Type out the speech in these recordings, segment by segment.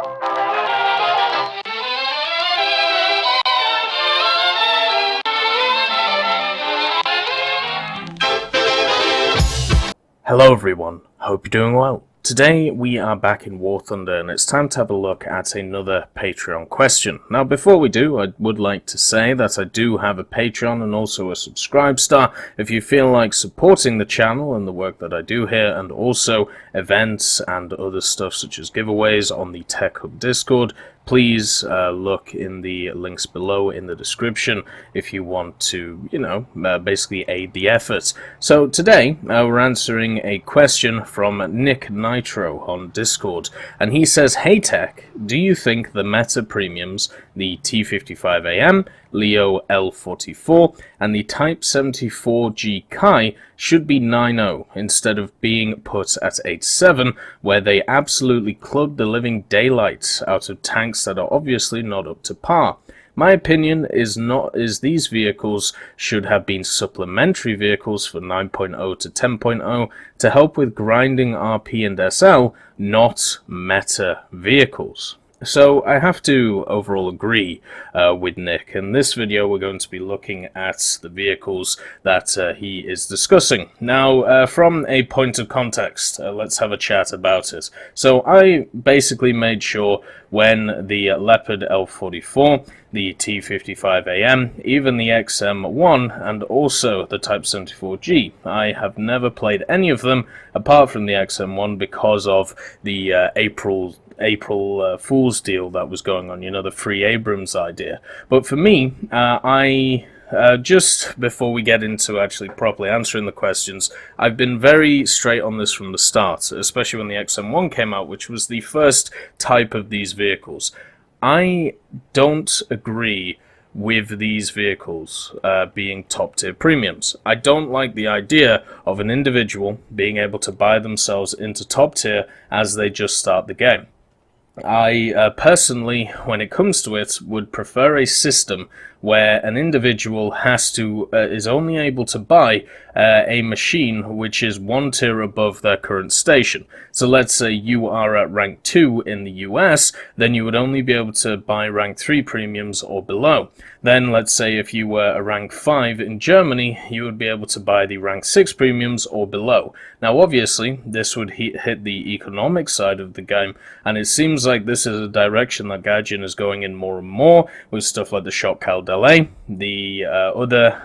Hello everyone, hope you're doing well. Today we are back in War Thunder and it's time to have a look at another Patreon question. Now before we do, I would like to say that I do have a Patreon and also a subscribe star. If you feel like supporting the channel and the work that I do here, and also events and other stuff such as giveaways on the Tech Hub Discord, please look in the links below in the description if you want to, basically aid the effort. So today we're answering a question from Nick Nitro on Discord, and he says, "Hey Tech, do you think the meta premiums, the T55AM, Leo L44, and the Type 74G Kai should be 9.0 instead of being put at 8.7, where they absolutely club the living daylights out of tanks that are obviously not up to par? My opinion is these vehicles should have been supplementary vehicles for 9.0 to 10.0 to help with grinding RP and SL, not meta vehicles." So I have to overall agree with Nick. In this video we're going to be looking at the vehicles that he is discussing. Now from a point of context, let's have a chat about it. So I basically made sure when the Leopard L44, the T55AM, even the XM1 and also the Type 74G, I have never played any of them apart from the XM1 because of the April Fool's deal that was going on, the free Abrams idea. But for me, just before we get into actually properly answering the questions, I've been very straight on this from the start, especially when the XM1 came out, which was the first type of these vehicles. I don't agree with these vehicles being top tier premiums. I don't like the idea of an individual being able to buy themselves into top tier as they just start the game. I personally, when it comes to it, would prefer a system where an individual is only able to buy a machine which is one tier above their current station. So let's say you are at rank 2 in the US, then you would only be able to buy rank 3 premiums or below. Then let's say if you were a rank 5 in Germany, you would be able to buy the rank 6 premiums or below. Now obviously this would hit the economic side of the game, and it seems like this is a direction that Gaijin is going in more and more with stuff like the Shock Delay, the other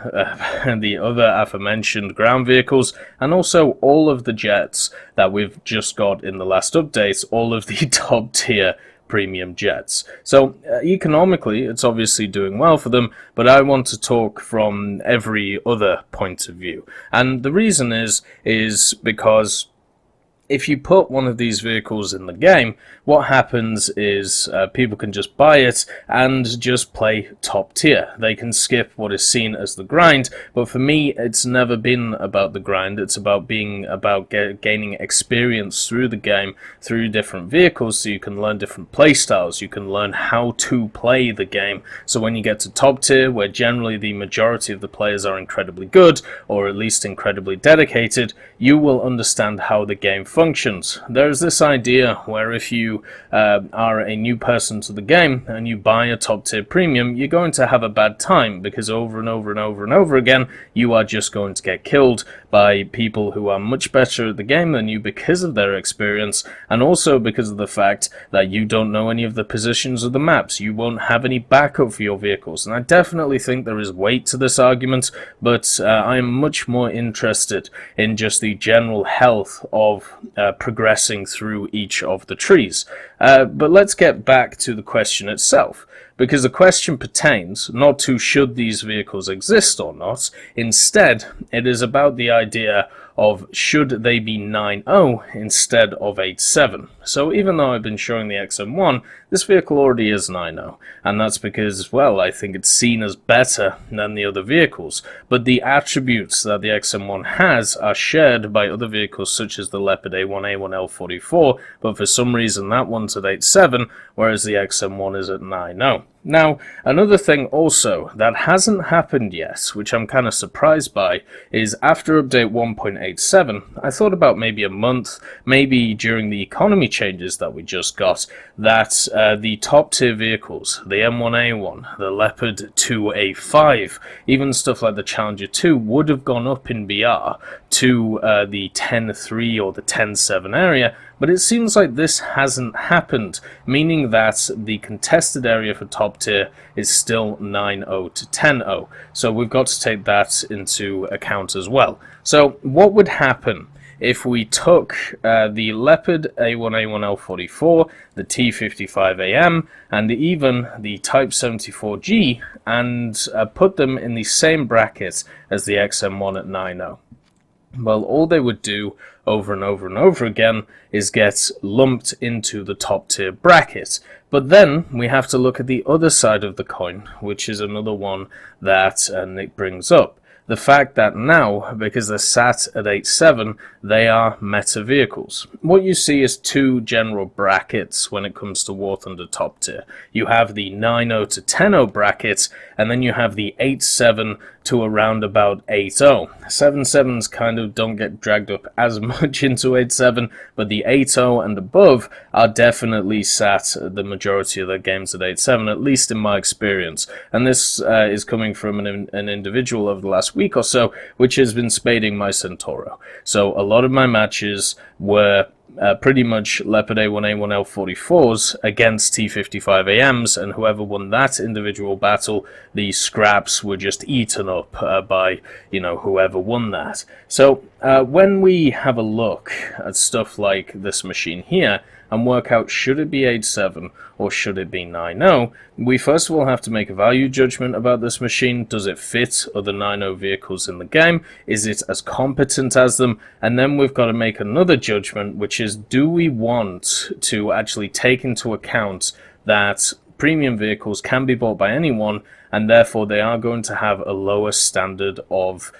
aforementioned ground vehicles, and also all of the jets that we've just got in the last update, all of the top tier premium jets. So economically it's obviously doing well for them, but I want to talk from every other point of view. And the reason is because if you put one of these vehicles in the game, what happens is people can just buy it and just play top tier. They can skip what is seen as the grind, but for me it's never been about the grind. It's about gaining experience through the game, through different vehicles, so you can learn different play styles, you can learn how to play the game. So when you get to top tier, where generally the majority of the players are incredibly good, or at least incredibly dedicated, you will understand how the game functions. There's this idea where if you are a new person to the game and you buy a top tier premium, you're going to have a bad time because over and over and over and over again you are just going to get killed by people who are much better at the game than you because of their experience, and also because of the fact that you don't know any of the positions of the maps. You won't have any backup for your vehicles, and I definitely think there is weight to this argument, but I'm much more interested in just the general health of progressing through each of the trees. But let's get back to the question itself, because the question pertains not to should these vehicles exist or not. Instead, it is about the idea of should they be 9.0 instead of 8.7. So even though I've been showing the XM1, this vehicle already is 9.0, and that's because, well, I think it's seen as better than the other vehicles, but the attributes that the XM1 has are shared by other vehicles such as the Leopard A1, A1L44, but for some reason that one's at 8.7, whereas the XM1 is at 9.0. Now, another thing also that hasn't happened yet, which I'm kind of surprised by, is after update 1.87, I thought about maybe a month, maybe during the economy changes that we just got, that the top tier vehicles, the M1A1, the Leopard 2A5, even stuff like the Challenger 2 would have gone up in BR to the 10.3 or the 10.7 area, but it seems like this hasn't happened, meaning that the contested area for top tier is still 9.0 to 10.0. So we've got to take that into account as well. So what would happen if we took the Leopard A1A1L44, the T55AM, and even the Type 74G, and put them in the same bracket as the XM1 at 9.0? Well, all they would do over and over and over again is get lumped into the top tier bracket. But then we have to look at the other side of the coin, which is another one that Nick brings up. The fact that now, because they're sat at 8.7, they are meta vehicles. What you see is two general brackets when it comes to War Thunder top tier. You have the 9.0 to 10.0 bracket, and then you have the 8.7 to around about 8.0. 7.7s kind of don't get dragged up as much into 8.7, but the 8.0 and above are definitely sat the majority of their games at 8.7, at least in my experience. And this is coming from an individual over the last week or so, which has been spading my Centauro. So a lot of my matches were pretty much Leopard A1A1L44s against T55AMs, and whoever won that individual battle, the scraps were just eaten up by, whoever won that. So when we have a look at stuff like this machine here, and work out should it be 8.7 or should it be 9.0, we first of all have to make a value judgment about this machine. Does it fit other 9.0 vehicles in the game? Is it as competent as them? And then we've got to make another judgment, which is, do we want to actually take into account that premium vehicles can be bought by anyone, and therefore they are going to have a lower standard of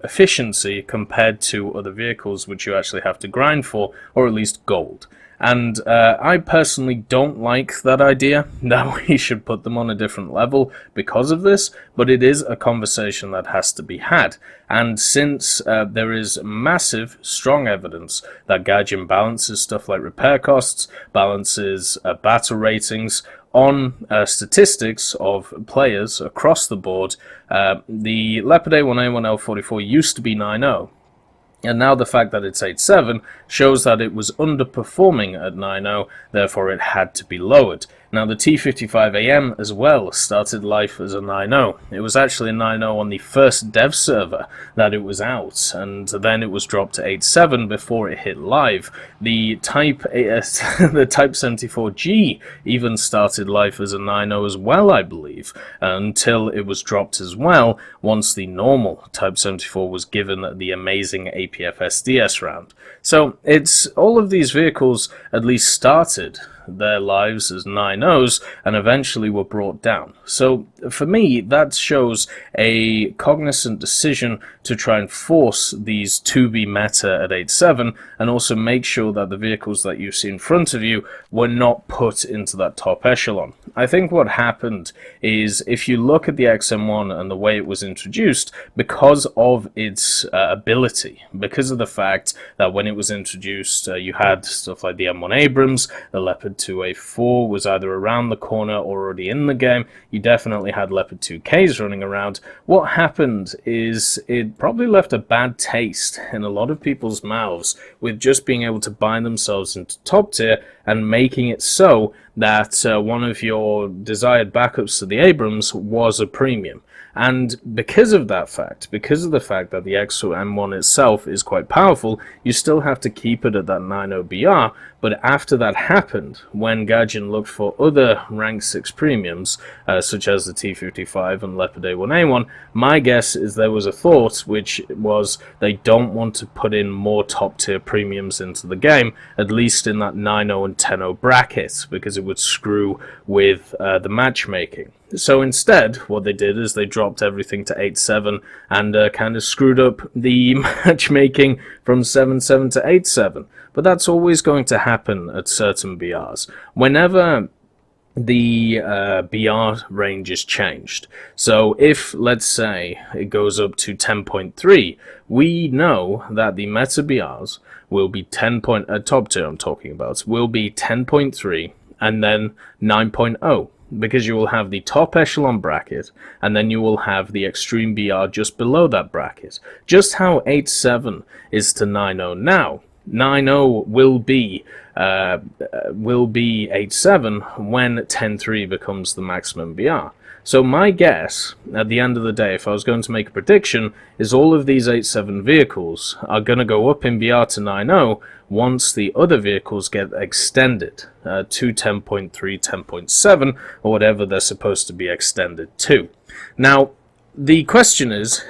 efficiency compared to other vehicles which you actually have to grind for, or at least gold. And I personally don't like that idea that we should put them on a different level because of this, but it is a conversation that has to be had. And since there is massive, strong evidence that Gaijin balances stuff like repair costs, balances battle ratings on statistics of players across the board, the Leopard A1A1L44 used to be 9.0. And now the fact that it's 8.7 shows that it was underperforming at 9.0, therefore it had to be lowered. Now the T55AM as well started life as a 9.0. It was actually a 9.0 on the first dev server that it was out, and then it was dropped to 8.7 before it hit live. The Type 74G even started life as a 9.0 as well, I believe, until it was dropped as well once the normal Type 74 was given the amazing APF SDS round. So it's all of these vehicles at least started their lives as 9.0s and eventually were brought down. So for me, that shows a cognizant decision to try and force these to be meta at 8.7, and also make sure that the vehicles that you see in front of you were not put into that top echelon. I think what happened is, if you look at the XM1 and the way it was introduced, because of its ability, because of the fact that when it was introduced, you had stuff like the M1 Abrams, the Leopard 2A4 was either around the corner or already in the game. You definitely had Leopard 2Ks running around. What happened is it probably left a bad taste in a lot of people's mouths with just being able to buy themselves into top tier and making it so that one of your desired backups to the Abrams was a premium. And because of that fact, because of the fact that the XM1 itself is quite powerful, you still have to keep it at that 9.0 BR. But after that happened, when Gaijin looked for other rank 6 premiums, such as the T55 and Leopard A1A1, my guess is there was a thought, which was they don't want to put in more top tier premiums into the game, at least in that 9.0 and 10.0 bracket, because it would screw with the matchmaking. So instead, what they did is they dropped everything to 8.7 and kind of screwed up the matchmaking from 7.7 to 8.7. But that's always going to happen at certain BRs. Whenever the BR range is changed. So if, let's say, it goes up to 10.3, we know that the meta BRs will be top tier I'm talking about, will be 10.3 and then 9.0. Because you will have the top echelon bracket, and then you will have the extreme BR just below that bracket. Just how 8.7 is to 9.0 now. 9.0 will be 8.7 when 10.3 becomes the maximum BR. So my guess, at the end of the day, if I was going to make a prediction, is all of these 8.7 vehicles are going to go up in BR to 9.0 once the other vehicles get extended to 10.3, 10.7, or whatever they're supposed to be extended to. Now, the question is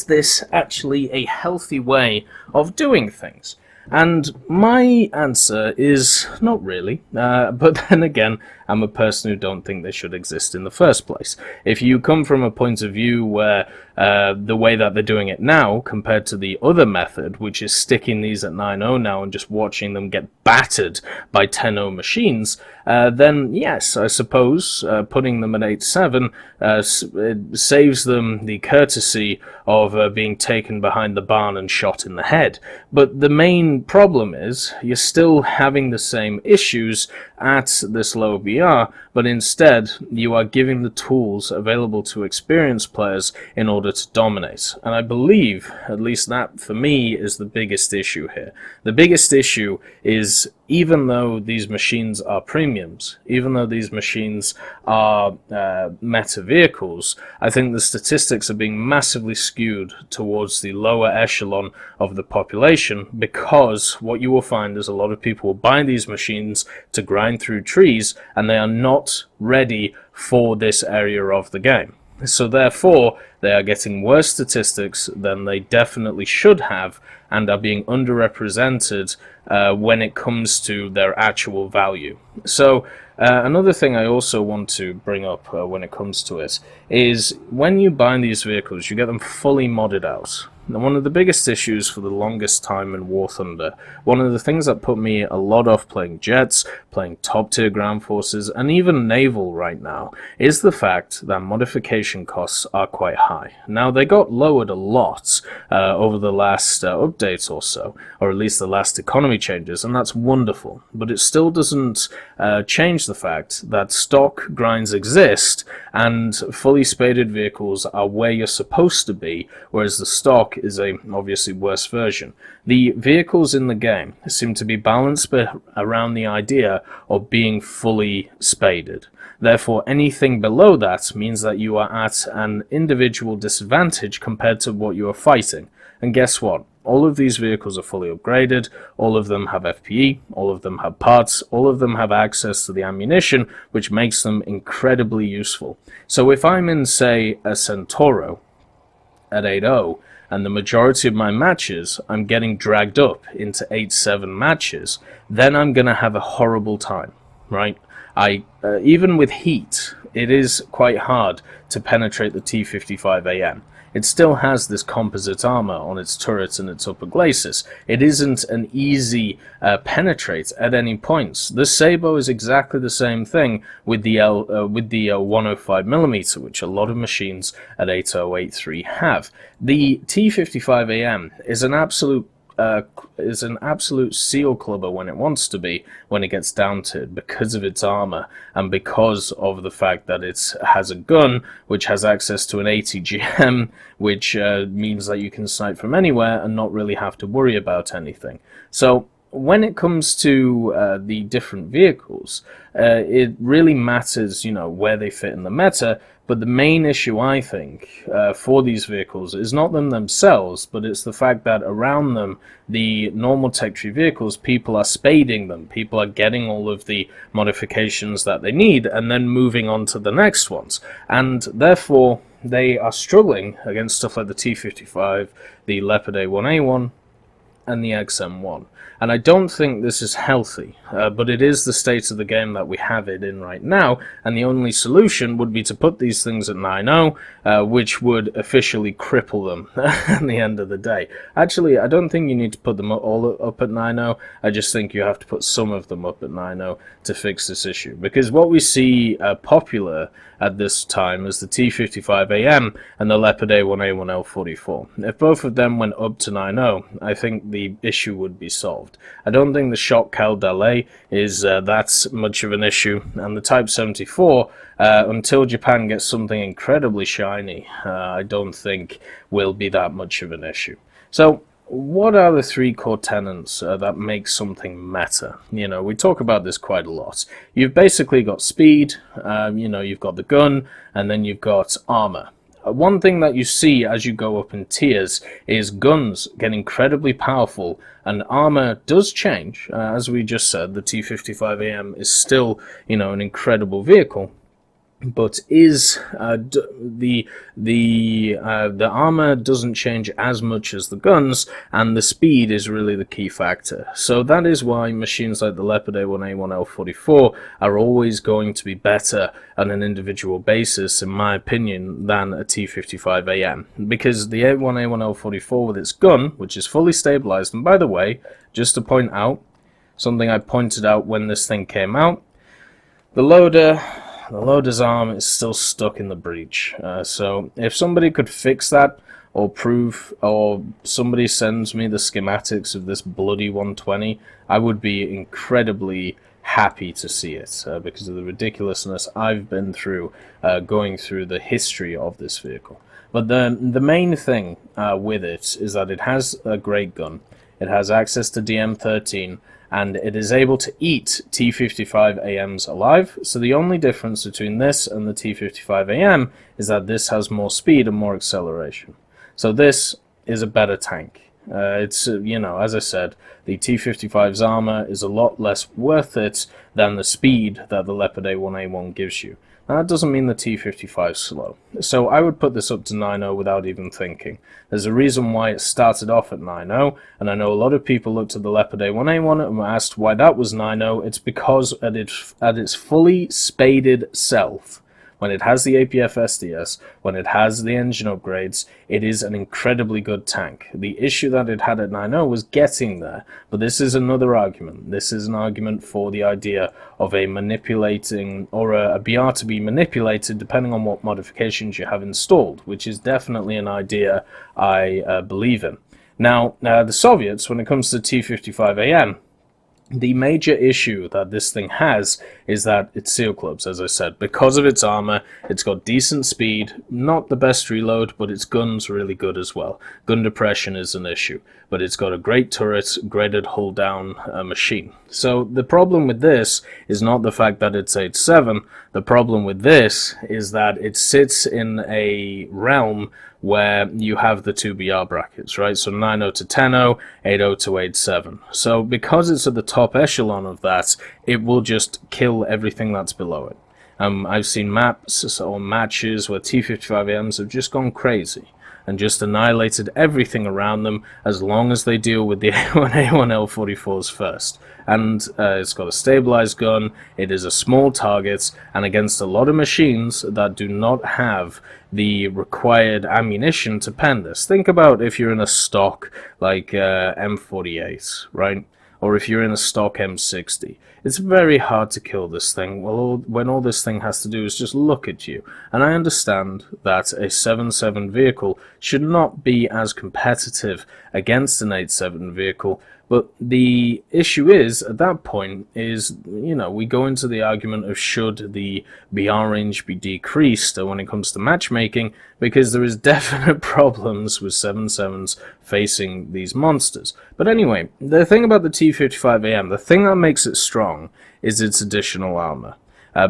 this actually a healthy way of doing things? And my answer is not really, but then again, I'm a person who don't think they should exist in the first place. If you come from a point of view where the way that they're doing it now, compared to the other method, which is sticking these at 9.0 now and just watching them get battered by 10.0 machines, then yes, I suppose putting them at 8.7 it saves them the courtesy of being taken behind the barn and shot in the head. But the main problem is you're still having the same issues at this low BR, but instead you are giving the tools available to experienced players in order to dominate. And I believe, at least that for me, is the biggest issue here. The biggest issue is, even though these machines are premiums, even though these machines are meta vehicles, I think the statistics are being massively skewed towards the lower echelon of the population, because what you will find is a lot of people will buy these machines to grind through trees, and they are not ready for this area of the game. So therefore, they are getting worse statistics than they definitely should have, and are being underrepresented when it comes to their actual value. So another thing I also want to bring up when it comes to it is, when you buy these vehicles, you get them fully modded out. Now, one of the biggest issues for the longest time in War Thunder, one of the things that put me a lot off playing jets, playing top tier ground forces, and even naval right now, is the fact that modification costs are quite high. Now, they got lowered a lot over the last updates or so, or at least the last economy changes, and that's wonderful. But it still doesn't change the fact that stock grinds exist, and fully spaded vehicles are where you're supposed to be, whereas the stock is a obviously worse version. The vehicles in the game seem to be balanced around the idea of being fully spaded. Therefore, anything below that means that you are at an individual disadvantage compared to what you are fighting. And guess what? All of these vehicles are fully upgraded, all of them have FPE, all of them have parts, all of them have access to the ammunition, which makes them incredibly useful. So if I'm in, say, a Centauro at 8.0, and the majority of my matches I'm getting dragged up into 8.7 matches, then I'm going to have a horrible time, right? Even with heat, it is quite hard to penetrate the T-55AM. It still has this composite armor on its turrets and its upper glacis. It isn't an easy penetrate at any points. The Sabo is exactly the same thing with the 105mm, which a lot of machines at 8083 have. The T-55AM is an absolute seal clubber when it wants to be, when it gets down to it, because of its armor and because of the fact that it has a gun which has access to an 80 GM, which means that you can snipe from anywhere and not really have to worry about anything. So when it comes to the different vehicles, it really matters, where they fit in the meta. But the main issue, I think, for these vehicles is not them themselves, but it's the fact that around them, the normal tech tree vehicles, people are spading them. People are getting all of the modifications that they need and then moving on to the next ones. And therefore, they are struggling against stuff like the T-55, the Leopard A1A1, and the XM1. And I don't think this is healthy, but it is the state of the game that we have it in right now, and the only solution would be to put these things at 9.0, which would officially cripple them at the end of the day. Actually, I don't think you need to put them all up at 9.0, I just think you have to put some of them up at 9.0 to fix this issue. Because what we see popular at this time is the T55AM and the Leopard A1A1L44. If both of them went up to 9.0, I think the issue would be solved. I don't think the shock cal delay is that much of an issue, and the Type 74, until Japan gets something incredibly shiny, I don't think will be that much of an issue. So, what are the three core tenets that make something meta? You know, we talk about this quite a lot. You've basically got speed, you know, you've got the gun, and then you've got armor. One thing that you see as you go up in tiers is guns get incredibly powerful, and armor does change. As we just said, the T55AM is still, you know, an incredible vehicle. But is the armor doesn't change as much as the guns, and the speed is really the key factor. So that is why machines like the Leopard A1A1L44 are always going to be better on an individual basis, in my opinion, than a T55AM. Because the A1A1L44 with its gun, which is fully stabilized, and by the way, just to point out, something I pointed out when this thing came out, the loader's arm is still stuck in the breech. So if somebody could fix that, or prove, or somebody sends me the schematics of this bloody 120, I would be incredibly happy to see it, because of the ridiculousness I've been through going through the history of this vehicle. But the main thing with it is that it has a great gun, it has access to DM13, and it is able to eat T55AMs alive. So the only difference between this and the T55AM is that this has more speed and more acceleration. So this is a better tank. It's, you know, as I said, the T55's armor is a lot less worth it than the speed that the Leopard A1A1 gives you. Now, that doesn't mean the T55 is slow. So I would put this up to 9.0 without even thinking. There's a reason why it started off at 9.0, and I know a lot of people looked at the Leopard A1A1 and were asked why that was 9.0. It's because at its fully spaded self, when it has the APF SDS, when it has the engine upgrades, it is an incredibly good tank. The issue that it had at 9.0 was getting there, but this is another argument. This is an argument for the idea of a manipulating, or a BR to be manipulated depending on what modifications you have installed, which is definitely an idea I believe in. Now, the Soviets, when it comes to T55AM, the major issue that this thing has is that it's seal clubs, as I said. Because of its armor, it's got decent speed, not the best reload, but its gun's really good as well. Gun depression is an issue, but it's got a great turret, graded hull down machine. So the problem with this is not the fact that it's 8.7, the problem with this is that it sits in a realm where you have the two BR brackets, right? So 9.0 to 10.0, 8.0 to 8.7. So because it's at the top echelon of that, it will just kill everything that's below it. I've seen maps or matches where T55AMs have just gone crazy and just annihilated everything around them as long as they deal with the A1A1L44s first. And it's got a stabilized gun, it is a small target, and against a lot of machines that do not have the required ammunition to pen this. Think about if you're in a stock like M48, right? Or if you're in a stock M60. It's very hard to kill this thing when all this thing has to do is just look at you. And I understand that a 7.7 vehicle should not be as competitive against an 8.7 vehicle, but the issue is, at that point, is, you know, we go into the argument of should the BR range be decreased when it comes to matchmaking, because there is definite problems with 7.7s facing these monsters. But anyway, the thing about the T55AM, the thing that makes it strong is its additional armor.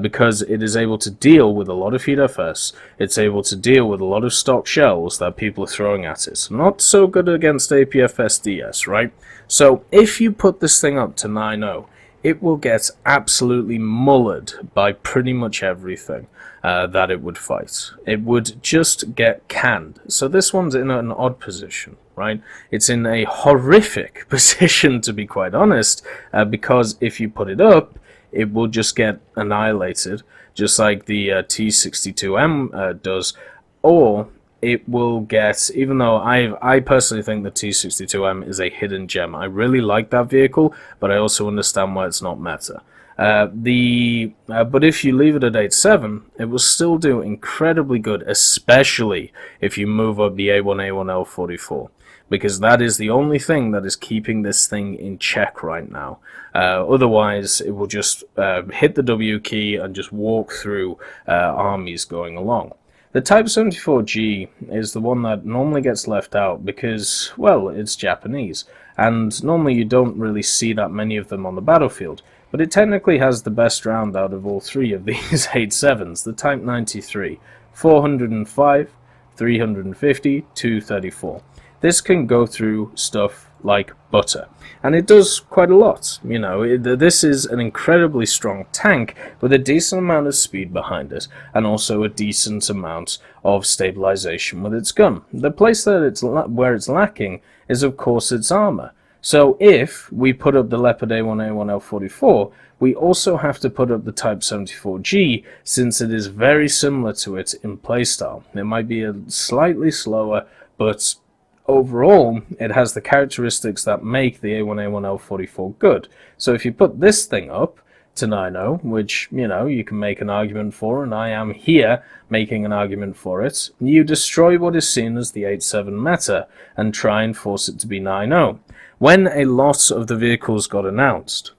Because it is able to deal with a lot of feed FS, it's able to deal with a lot of stock shells that people are throwing at it. Not so good against APF SDS, right? So if you put this thing up to 9.0, it will get absolutely mullered by pretty much everything that it would fight. It would just get canned. So this one's in an odd position, right? It's in a horrific position, to be quite honest, because if you put it up, it will just get annihilated, just like the T62M does, or it will get, even though I personally think the T62M is a hidden gem. I really like that vehicle, but I also understand why it's not meta. But if you leave it at 8.7, it will still do incredibly good, especially if you move up the A1A1L44, because that is the only thing that is keeping this thing in check right now. Otherwise, it will just hit the W key and just walk through armies going along. The Type 74G is the one that normally gets left out because, well, it's Japanese, and normally you don't really see that many of them on the battlefield, but it technically has the best round out of all three of these 8.7s, the Type 93, 405, 350, 234. This can go through stuff like butter, and it does quite a lot. You know, this is an incredibly strong tank with a decent amount of speed behind it, and also a decent amount of stabilization with its gun. The place that where it's lacking is, of course, its armor. So if we put up the Leopard A1A1L44, we also have to put up the Type 74G, since it is very similar to it in playstyle. It might be a slightly slower, but overall, it has the characteristics that make the A1A1L44 good. So if you put this thing up to 9.0, which, you know, you can make an argument for, and I am here making an argument for it, you destroy what is seen as the 8.7 meta and try and force it to be 9.0. When a lot of the vehicles got announced,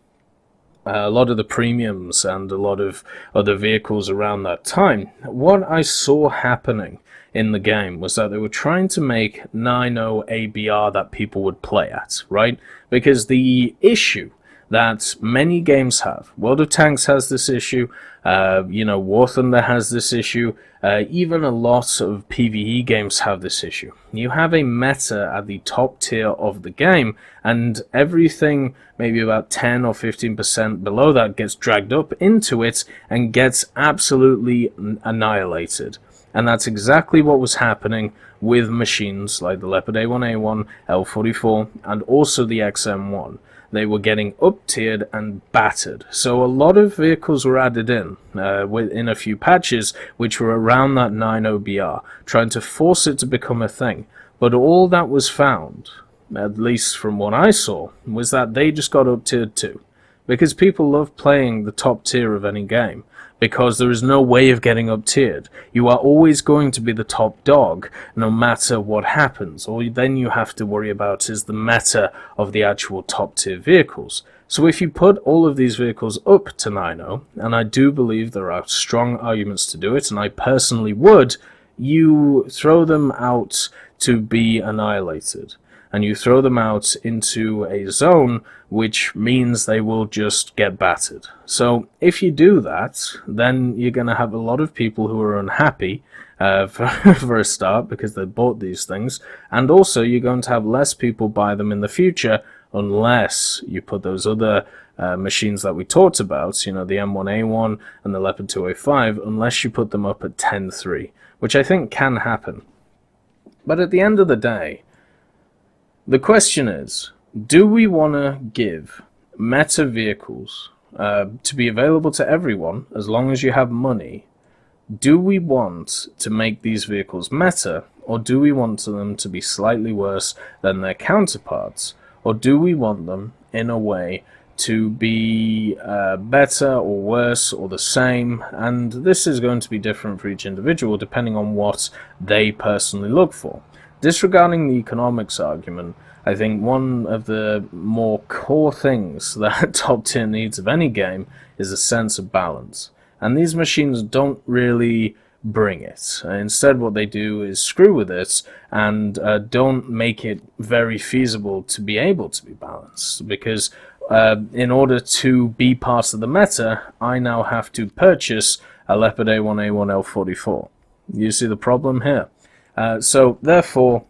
a lot of the premiums and a lot of other vehicles around that time, what I saw happening in the game was that they were trying to make 9.0 ABR that people would play at, right? Because the issue that many games have, World of Tanks has this issue, you know, War Thunder has this issue, even a lot of PvE games have this issue. You have a meta at the top tier of the game, and everything maybe about 10 or 15% below that gets dragged up into it and gets absolutely annihilated. And that's exactly what was happening with machines like the Leopard A1A1, L44, and also the XM1. They were getting up-tiered and battered. So a lot of vehicles were added in a few patches, which were around that 9.0 BR, trying to force it to become a thing. But all that was found, at least from what I saw, was that they just got up-tiered too. Because people love playing the top tier of any game, because there is no way of getting up-tiered. You are always going to be the top dog, no matter what happens. All then you have to worry about is the meta of the actual top-tier vehicles. So if you put all of these vehicles up to 9.0, and I do believe there are strong arguments to do it, and I personally would, you throw them out to be annihilated. And you throw them out into a zone, which means they will just get battered. So if you do that, then you're going to have a lot of people who are unhappy for a start, because they bought these things, and also you're going to have less people buy them in the future unless you put those other machines that we talked about, you know, the M1A1 and the Leopard 205, unless you put them up at 10.3, which I think can happen. But at the end of the day, the question is, do we want to give meta vehicles to be available to everyone as long as you have money? Do we want to make these vehicles meta, or do we want them to be slightly worse than their counterparts? Or do we want them, in a way, to be better or worse or the same? And this is going to be different for each individual depending on what they personally look for. Disregarding the economics argument, I think one of the more core things that top tier needs of any game is a sense of balance. And these machines don't really bring it. Instead, what they do is screw with it and don't make it very feasible to be able to be balanced. Because in order to be part of the meta, I now have to purchase a Leopard A1A1L44. You see the problem here? So therefore,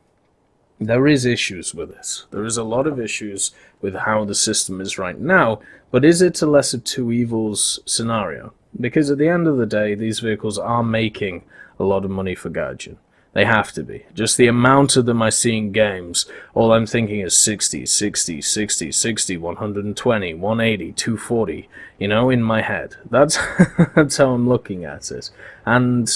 there is issues with this. There is a lot of issues with how the system is right now, but is it a lesser of two evils scenario? Because at the end of the day, these vehicles are making a lot of money for Gaijin. They have to be. Just the amount of them I see in games, all I'm thinking is 60, 60, 60, 60, 120, 180, 240, you know, in my head. That's, that's how I'm looking at it. And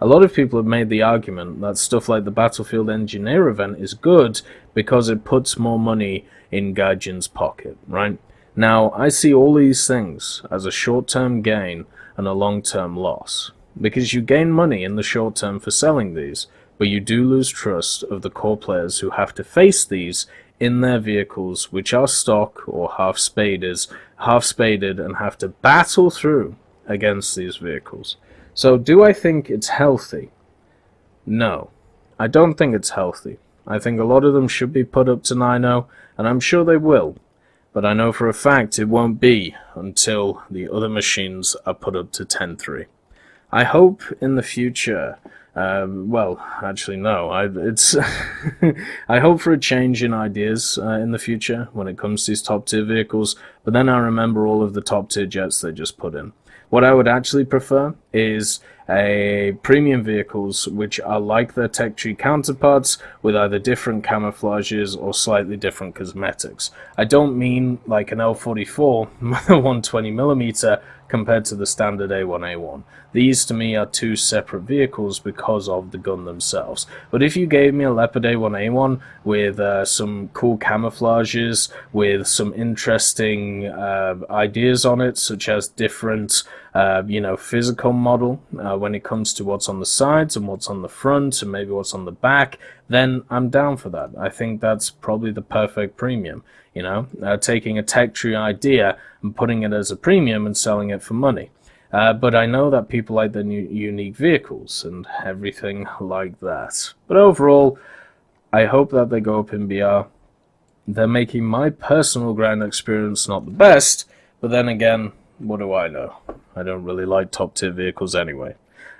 a lot of people have made the argument that stuff like the Battlefield Engineer event is good because it puts more money in Gaijin's pocket, right? Now, I see all these things as a short-term gain and a long-term loss, because you gain money in the short term for selling these, but you do lose trust of the core players who have to face these in their vehicles, which are stock or half-spaded, and have to battle through against these vehicles. So do I think it's healthy? No, I don't think it's healthy. I think a lot of them should be put up to 9.0, and I'm sure they will. But I know for a fact it won't be until the other machines are put up to 10.3. I hope in the future, well, actually no, it's I hope for a change in ideas in the future when it comes to these top tier vehicles, but then I remember all of the top tier jets they just put in. What I would actually prefer is a premium vehicles which are like their tech tree counterparts with either different camouflages or slightly different cosmetics. I don't mean like an L44 120mm compared to the standard A1A1. These to me are two separate vehicles because of the gun themselves. But if you gave me a Leopard A1A1 with some cool camouflages, with some interesting ideas on it, such as different physical model when it comes to what's on the sides and what's on the front and maybe what's on the back, then I'm down for that. I think that's probably the perfect premium, taking a tech tree idea and putting it as a premium and selling it for money. But I know that people like the new unique vehicles and everything like that. But overall, I hope that they go up in BR. They're making my personal ground experience not the best, but then again, what do I know? I don't really like top tier vehicles anyway.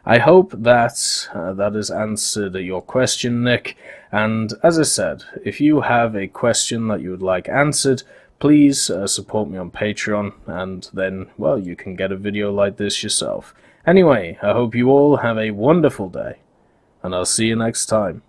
I hope that that has answered your question, Nick. And as I said, if you have a question that you would like answered, please support me on Patreon, and then, well, you can get a video like this yourself. Anyway, I hope you all have a wonderful day, and I'll see you next time.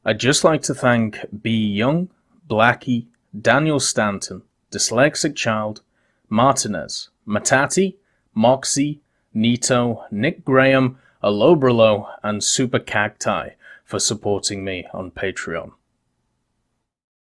I'd just like to thank B. Young, Blackie, Daniel Stanton, Dyslexic Child, Martinez, Matati, Moxie, Nito, Nick Graham, Alobralo, and Super Cacti for supporting me on Patreon.